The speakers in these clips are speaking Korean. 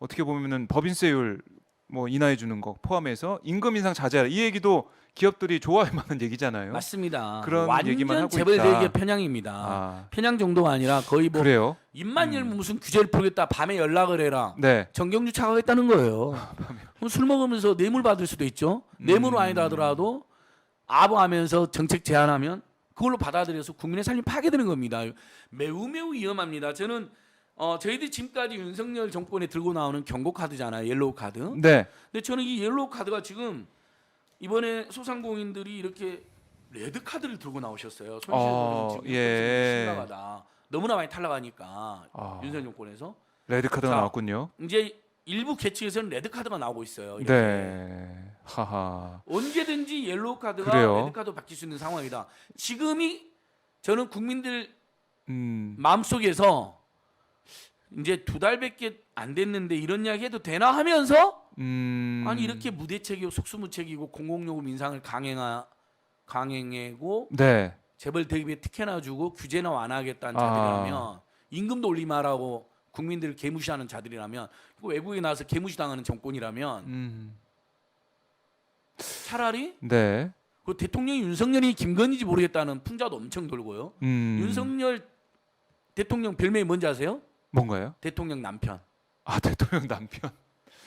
어떻게 보면은 법인세율 뭐 인하해 주는 거 포함해서 임금 인상 자제하라 이 얘기도 기업들이 좋아할 만한 얘기잖아요. 맞습니다. 그런 얘기만 완전 하고 재벌 있다. 대기업 편향입니다. 아, 편향 정도가 아니라 거의 뭐 그래요? 입만 열면 무슨 규제를 풀겠다. 밤에 연락을 해라. 네. 정경주 차가겠다는 거예요. 그럼 술 먹으면서 뇌물 받을 수도 있죠. 뇌물은 아니다 하더라도 아부하면서 정책 제안하면 그걸로 받아들여서 국민의 삶이 파괴되는 겁니다. 매우 매우 위험합니다. 저는 저희들이 지금까지 윤석열 정권에 들고 나오는 경고 카드잖아요. 옐로우 카드. 네. 근데 저는 이 옐로우 카드가 지금 이번에 소상공인들이 이렇게 레드 카드를 들고 나오셨어요. 손실은 지금 예. 심각하다. 너무나 많이 탈락하니까 아. 윤석열 정권에서 레드 카드가 자, 나왔군요. 이제 일부 계층에서는 레드 카드가 나오고 있어요. 이렇게. 네. 하하. 언제든지 옐로우 카드가 그래요. 레드 카드로 바뀔 수 있는 상황이다. 지금이 저는 국민들 음. 마음속에서 이제 2달밖에 안 됐는데 이런 이야기 해도 되나 하면서 아니 이렇게 무대책이고 속수무책이고 공공요금 인상을 강행하고 네. 재벌 대기업에 특혜나 주고 규제나 완화하겠다는 자들이라면 임금도 올리마라고 국민들을 개무시하는 자들이라면 외국에 나와서 개무시당하는 정권이라면 차라리 네. 그 대통령이 윤석열이 김건희인지 모르겠다는 풍자도 엄청 돌고요. 윤석열 대통령 별명이 뭔지 아세요? 뭔가요? 대통령 남편. 아, 대통령 남편.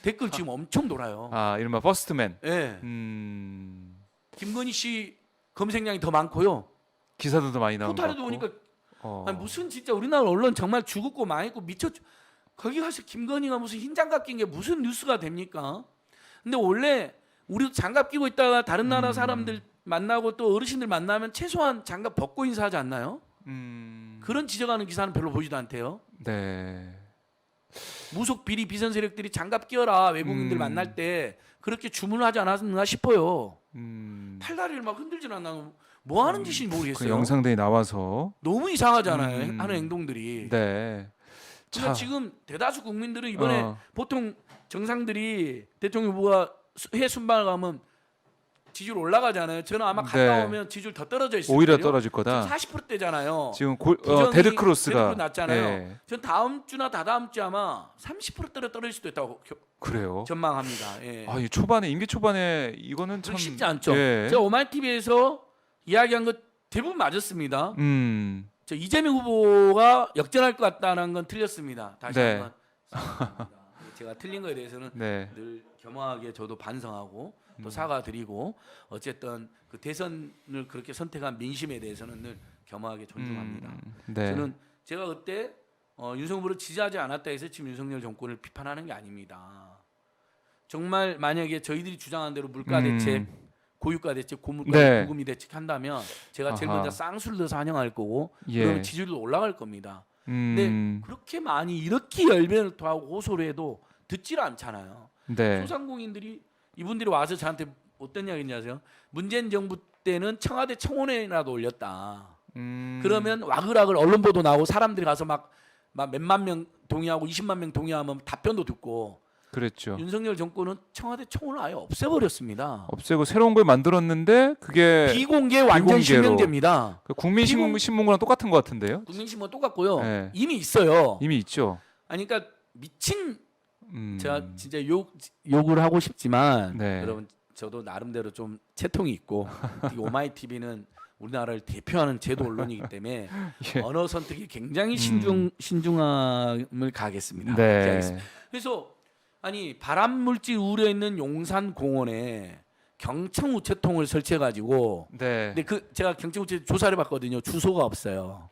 댓글 지금 엄청 돌아요. 아, 이른바 퍼스트맨. 예. 김건희 씨 검색량이 더 많고요. 기사들도 많이 나오고. 포탈에도 보니까 아니 무슨 진짜 우리나라 언론 정말 죽었고 망했고 미쳤. 거기 가서 김건희가 무슨 흰 장갑 낀 게 무슨 뉴스가 됩니까? 근데 원래 우리도 장갑 끼고 있다가 다른 나라 사람들 만나고 또 어르신들 만나면 최소한 장갑 벗고 인사하지 않나요? 그런 지적하는 기사는 별로 보지도 않대요. 네. 무속 비리 비선 세력들이 장갑 끼워라 외국인들 만날 때 그렇게 주문을 하지 않았나 싶어요. 팔다리를 막 흔들질 않나 뭐 하는 짓인지 그 모르겠어요. 영상들이 나와서. 너무 이상하잖아요. 하는 행동들이. 네. 그러니까 지금 대다수 국민들은 이번에 보통 정상들이 대통령 후보가 해 순방을 가면 지지율 올라가잖아요. 저는 아마 갔다 네. 오면 지지율 더 떨어져 있을 오히려 거예요. 떨어질 거다. 40%대잖아요. 지금 데드 데드 크로스가 크로스 났잖아요. 예. 전 다음 주나 다다음 주 아마 30%대로 떨어질 수도 있다고 그래요. 전망합니다. 예. 아, 이 초반에 임기 초반에 이거는 참 쉽지 않죠. 예. 제가 오마이TV에서 이야기한 것 대부분 맞았습니다. 저 이재명 후보가 역전할 것 같다는 건 틀렸습니다. 다시 네. 한번 사과드립니다. 제가 틀린 거에 대해서는 네. 늘 겸허하게 저도 반성하고 또 사과드리고 어쨌든 그 대선을 그렇게 선택한 민심에 대해서는 늘 겸허하게 존중합니다. 네. 저는 제가 그때 윤석열 후보를 지지하지 않았다 해서 지금 윤석열 정권을 비판하는 게 아닙니다. 정말 만약에 저희들이 주장한 대로 물가 대책, 고유가 대책, 고물가 네. 고금리 대책 한다면 제가 제일 아하. 먼저 쌍수를 넣어서 환영할 거고 예. 그러면 지지율도 올라갈 겁니다. 근데 그렇게 많이 이렇게 열변을 토하고 호소를 해도 듣지를 않잖아요. 네. 소상공인들이 이분들이 와서 저한테 어떤 이야기인지 아세요? 문재인 정부 때는 청와대 청원회라도 올렸다. 그러면 와글와글 언론 보도 나오고 사람들이 가서 막 몇만 명 동의하고 20만 명 동의하면 답변도 듣고 그랬죠. 윤석열 정권은 청와대 청원을 아예 없애버렸습니다. 없애고 새로운 걸 만들었는데 그게 비공개 완전 비공개로. 실명제입니다. 그 국민신문고랑 똑같은 것 같은데요. 국민신문 똑같고요. 네. 이미 있어요. 이미 있죠. 아니 그러니까 미친 제가 음. 진짜 욕을 하고 싶지만 네. 여러분 저도 나름대로 좀 채통이 있고 특히 오마이TV는 우리나라를 대표하는 제도 언론이기 때문에 예. 언어 선택이 굉장히 신중함을 가하겠습니다. 네. 기하겠습니다. 그래서 아니 발암 물질 우려 있는 용산 공원에 경청 우체통을 설치해 가지고 네. 근데 그 제가 경청 우체 조사를 봤거든요. 주소가 없어요.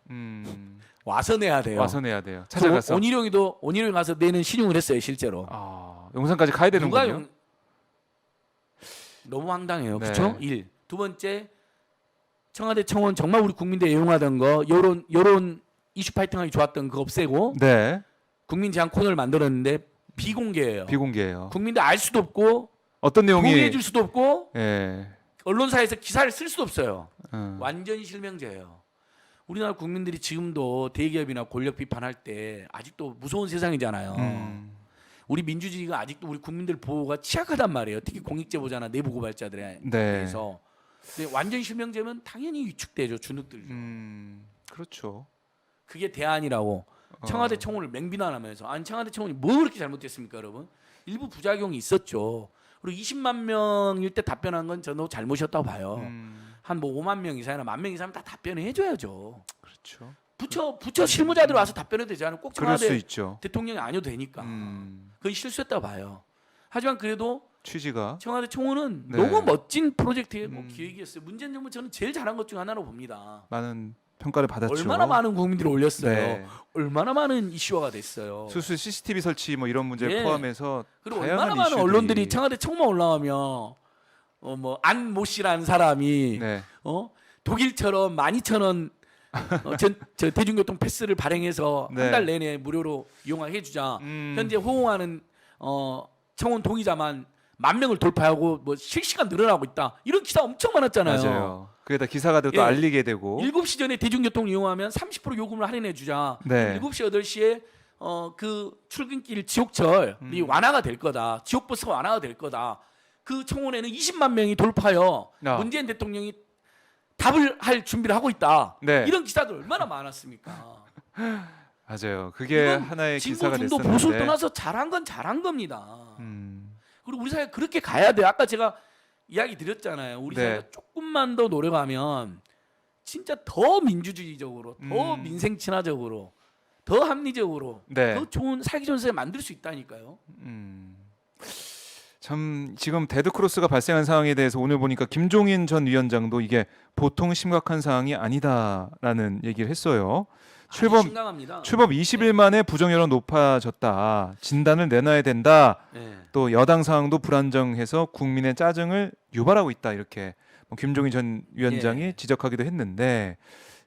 와서 내야 돼요. 와서 내야 돼요. 찾아가서. 온희룡이 가서 내는 신용을 했어요, 실제로. 아, 용산까지 가야 되는군요. 너무 황당해요. 네. 그렇죠? 1. 두 번째 청와대 청원 정말 우리 국민들 애용하던 거 여론 이슈 파이팅하기 좋았던 그거 없애고 네. 국민 제한 코너를 만들었는데 비공개예요. 비공개예요. 국민들 알 수도 없고 어떤 내용이 동의해 줄 수도 없고 예. 언론사에서 기사를 쓸 수도 없어요. 어. 완전히 실명제예요. 우리나라 국민들이 지금도 대기업이나 권력 비판할 때 아직도 무서운 세상이잖아요. 우리 민주주의가 아직도 우리 국민들 보호가 취약하단 말이에요. 특히 공익제보자나 내부 고발자들에 네. 대해서. 근데 완전 실명제면 당연히 위축되죠. 주눅들죠. 그렇죠. 그게 대안이라고. 청와대 청원을 맹비난하면서 아니 청와대 청원이 뭐 그렇게 잘못됐습니까, 여러분? 일부 부작용이 있었죠. 그리고 20만 명일 때 답변한 건 저도 잘못이었다고 봐요. 한 뭐 5만 명 이상이나 1만 명 이상은 다 답변을 해줘야죠. 그렇죠. 부처 실무자들 와서 답변해도 되지 않아요? 꼭 그럴 수 청와대 있죠. 대통령이 아니어도 되니까. 그건 실수했다고 봐요. 하지만 그래도 취지가 청와대 청원은 네. 너무 멋진 프로젝트의 기획이었어요. 문재인 정부 저는 제일 잘한 것 중 하나로 봅니다. 많은 평가를 받았죠. 얼마나 많은 국민들이 올렸어요. 네. 얼마나 많은 이슈화가 됐어요. 수술 CCTV 설치 뭐 이런 문제를 예. 포함해서 그리고 다양한 얼마나 많은 이슈들이. 언론들이 청와대 청만 올라오면 뭐 안모 씨라는 사람이 네. 독일처럼 12,000원 저 대중교통 패스를 발행해서 네. 한 달 내내 무료로 이용하게 해주자. 현재 호응하는 청원 동의자만 10,000명을 돌파하고 뭐 실시간 늘어나고 있다. 이런 기사 엄청 많았잖아요. 맞아요. 그게다 기사가 되고 또 예. 알리게 되고. 7시 전에 대중교통 이용하면 30% 요금을 할인해 주자. 네. 7시 8시에 그 출근길 지옥철이 완화가 될 거다. 지옥버스가 완화가 될 거다. 그 청원에는 20만 명이 돌파요. 아. 문재인 대통령이 답을 할 준비를 하고 있다. 네. 이런 기사들 얼마나 많았습니까? 맞아요. 그게 이건 하나의 진보 기사가 중도 됐었는데. 보수를 떠나서 잘한 건 잘한 겁니다. 음. 그리고 우리 사회가 그렇게 가야 돼요. 아까 제가 이야기 드렸잖아요. 우리 네. 사회가 조금만 더 노력하면 진짜 더 민주주의적으로, 더 민생 친화적으로, 더 합리적으로, 네. 더 좋은 살기 좋은 사회 만들 수 있다니까요. 참 지금 데드크로스가 발생한 상황에 대해서 오늘 보니까 김종인 전 위원장도 이게 보통 심각한 상황이 아니다라는 얘기를 했어요. 출범 심각합니다. 20일 만에 부정 여론 높아졌다. 진단을 내놔야 된다. 네. 또 여당 상황도 불안정해서 국민의 짜증을 유발하고 있다. 이렇게 뭐 김종인 전 위원장이 예. 지적하기도 했는데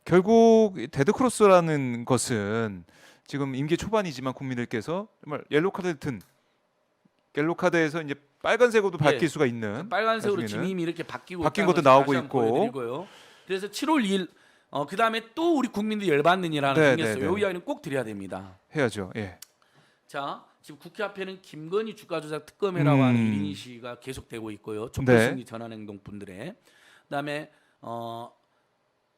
결국 데드크로스라는 것은 지금 임기 초반이지만 국민들께서 정말 옐로카드를 든 옐로카드에서 이제 빨간색으로 바뀔 예. 수가 있는 빨간색으로 나중에는 진임이 이렇게 바뀌고 바뀐 있다는 것도 것을 나오고 다시 한번 있고. 보여드리고요. 그래서 7월 2일 그 다음에 또 우리 국민들이 열받는 일 하나 네, 생겼어요. 네, 이 네. 이야기는 꼭 드려야 됩니다. 해야죠. 예. 자, 지금 국회 앞에는 김건희 주가조작 특검이라고 하는 1인 시위가 계속되고 있고요. 촛불승리 네. 전환행동 분들의 그다음에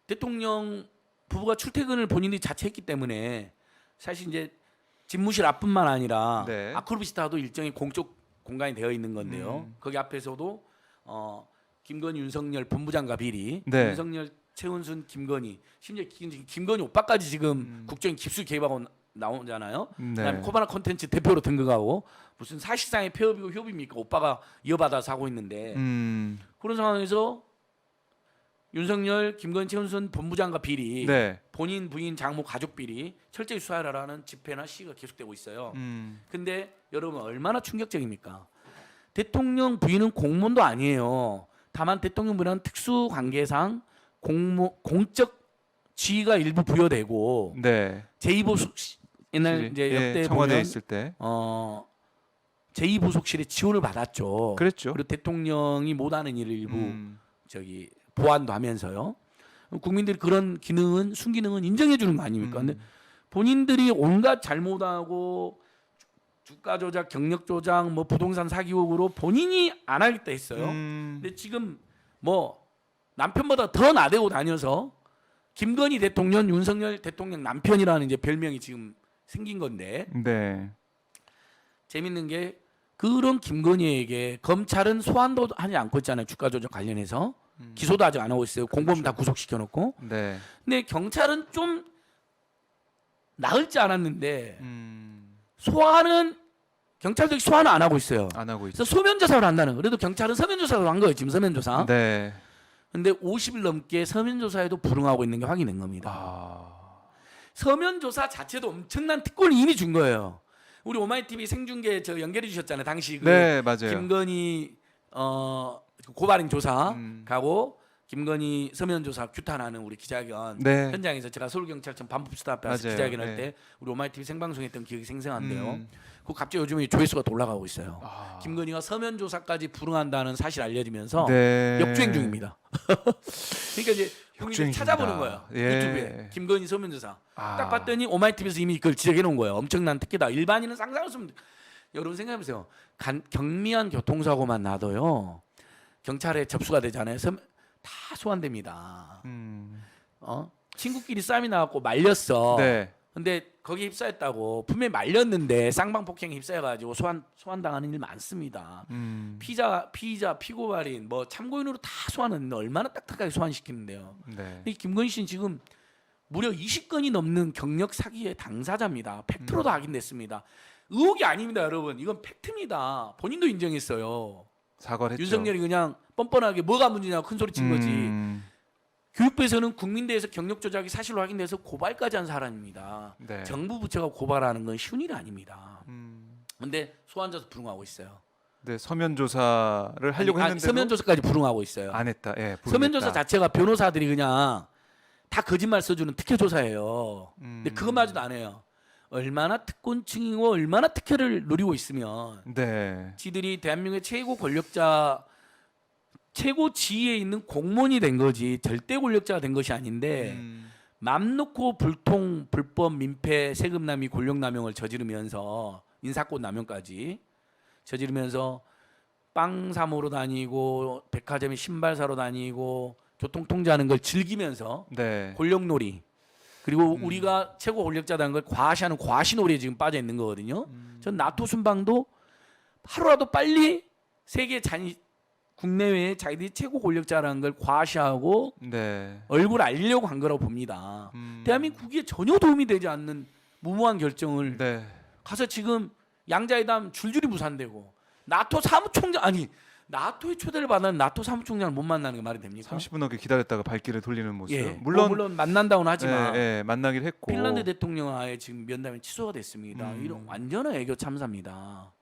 대통령 부부가 출퇴근을 본인이 자체했기 때문에 사실 이제 집무실 앞뿐만 아니라 네. 아크로비스타도 일정의 공적 공간이 되어 있는 건데요. 거기 앞에서도 김건희 윤석열 본부장과 비리, 네. 윤석열 최은순 김건희 심지어 김건희 오빠까지 지금 국정에 깊숙이 개입하고 나오잖아요. 그다음에 네. 코바나 콘텐츠 대표로 등극하고 무슨 사실상의 폐업이고 협의입니까? 오빠가 이어받아서 하고 있는데 그런 상황에서 윤석열, 김건희, 최은순 본부장과 비리, 네. 본인 부인 장모 가족 비리 철저히 수사하라는 집회나 시위가 계속되고 있어요. 근데 여러분 얼마나 충격적입니까? 대통령 부인은 공무원도 아니에요. 다만 대통령 부인은 특수 관계상 공적 지위가 일부 부여되고 네. 제2부속실 옛날 이제 예, 역대 청와대에 보면 있을 때 제2부속실의 지원을 받았죠. 그랬죠. 그리고 대통령이 못하는 일을 일부 음. 저기 보완도 하면서요. 국민들이 그런 기능은 순기능은 인정해 주는 거 아닙니까? 근데 본인들이 온갖 잘못하고 주가 조작, 경력 조작, 뭐 부동산 사기 의혹으로 본인이 안 하겠다 했어요. 근데 지금 뭐 남편보다 더 나대고 다녀서 김건희 대통령, 윤석열 대통령 남편이라는 이제 별명이 지금 생긴 건데 네. 재밌는 게 그런 김건희에게 검찰은 소환도 하지 않고 있잖아요. 주가 조작 관련해서 기소도 아직 안 하고 있어요. 공범 다 구속시켜 놓고. 네. 근데 경찰은 좀 나을지 않았는데 소환은 경찰도 소환을 안 하고 있어요. 안 하고 있죠. 그래서 소면 조사를 한다는. 그래도 경찰은 서면 조사를 한 거예요. 지금 서면 조사. 네. 근데 50일 넘게 서면 조사에도 불응하고 있는 게 확인된 겁니다. 서면 조사 자체도 엄청난 특권을 이미 준 거예요. 우리 오마이 TV 생중계 저 연결해 주셨잖아요. 당시 그 네, 맞아요. 김건희 고발인 조사 가고 김건희 서면 조사 규탄하는 우리 기자회견 네. 현장에서 제가 서울경찰청 반법수사 앞에 와서 맞아요. 기자회견 할 네. 때 우리 오마이 TV 생방송했던 기억이 생생한데요. 그 갑자기 요즘에 조회수가 더 올라가고 있어요. 김건희가 서면 조사까지 불응한다는 사실이 알려지면서 네. 역주행 중입니다. 그러니까 이제 국민들이 역주행 찾아보는 중이다. 거예요. 예. 유튜브에 김건희 서면 조사. 아. 딱 봤더니 오마이TV에서 이미 그걸 지적해 놓은 거예요. 엄청난 특혜다. 일반인은 상상할 수 없는. 여러분 생각해 보세요. 경미한 교통사고만 나도요. 경찰에 접수가 되잖아요. 다 소환됩니다. 친구끼리 싸움이 나갖고 말렸어. 네. 근데 거기에 휩싸였다고 분명히 말렸는데 쌍방폭행에 휩싸여가지고 소환당하는 일 많습니다. 피의자, 피고발인 뭐 참고인으로 다 소환하는데 얼마나 딱딱하게 소환시키는데요. 네. 이 김건희 씨는 지금 무려 20건이 넘는 경력 사기의 당사자입니다. 팩트로도 확인됐습니다. 의혹이 아닙니다, 여러분. 이건 팩트입니다. 본인도 인정했어요. 사과를 했죠. 윤석열이 그냥 뻔뻔하게 뭐가 문제냐고 큰 소리 친 거지. 교육부에서는 국민대에서 경력 조작이 사실로 확인돼서 고발까지 한 사람입니다. 네. 정부 부처가 고발하는 건 쉬운 일이 아닙니다. 근데 소환자도 불응하고 있어요. 네, 서면 조사를 하려고 했는데 서면 조사까지 불응하고 있어요. 안 했다. 예, 서면 조사 불응했다. 자체가 변호사들이 그냥 다 거짓말 써주는 특혜 조사예요. 근데 그것마저도 안 해요. 얼마나 특권층이고 얼마나 특혜를 누리고 있으면 네. 지들이 대한민국의 최고 권력자, 최고 지위에 있는 공무원이 된 거지 절대 권력자가 된 것이 아닌데 맘 놓고 불통, 불법, 민폐, 세금 낭비, 권력 남용을 저지르면서 인사권 남용까지 저지르면서 빵 사모로 다니고 백화점에 신발 사러 다니고 교통 통제하는 걸 즐기면서 네. 권력놀이 그리고 우리가 최고 권력자라는 걸 과시하는 과시놀이에 지금 빠져 있는 거거든요. 전 나토 순방도 하루라도 빨리 세계 국내외에 자기들이 최고 권력자라는 걸 과시하고 네. 얼굴 알리려고 한 거라고 봅니다. 대한민국에 전혀 도움이 되지 않는 무모한 결정을 네. 가서 지금 양자회담 줄줄이 무산되고 나토 사무총장 아니 나토의 초대를 받는 나토 사무총장을 못 만나는 게 말이 됩니까? 30분 넘게 기다렸다가 발길을 돌리는 모습. 예, 물론 만난다고는 하지만 예, 예, 만나긴 했고. 핀란드 대통령과의 지금 면담이 취소가 됐습니다. 이런 완전한 애교 참사입니다.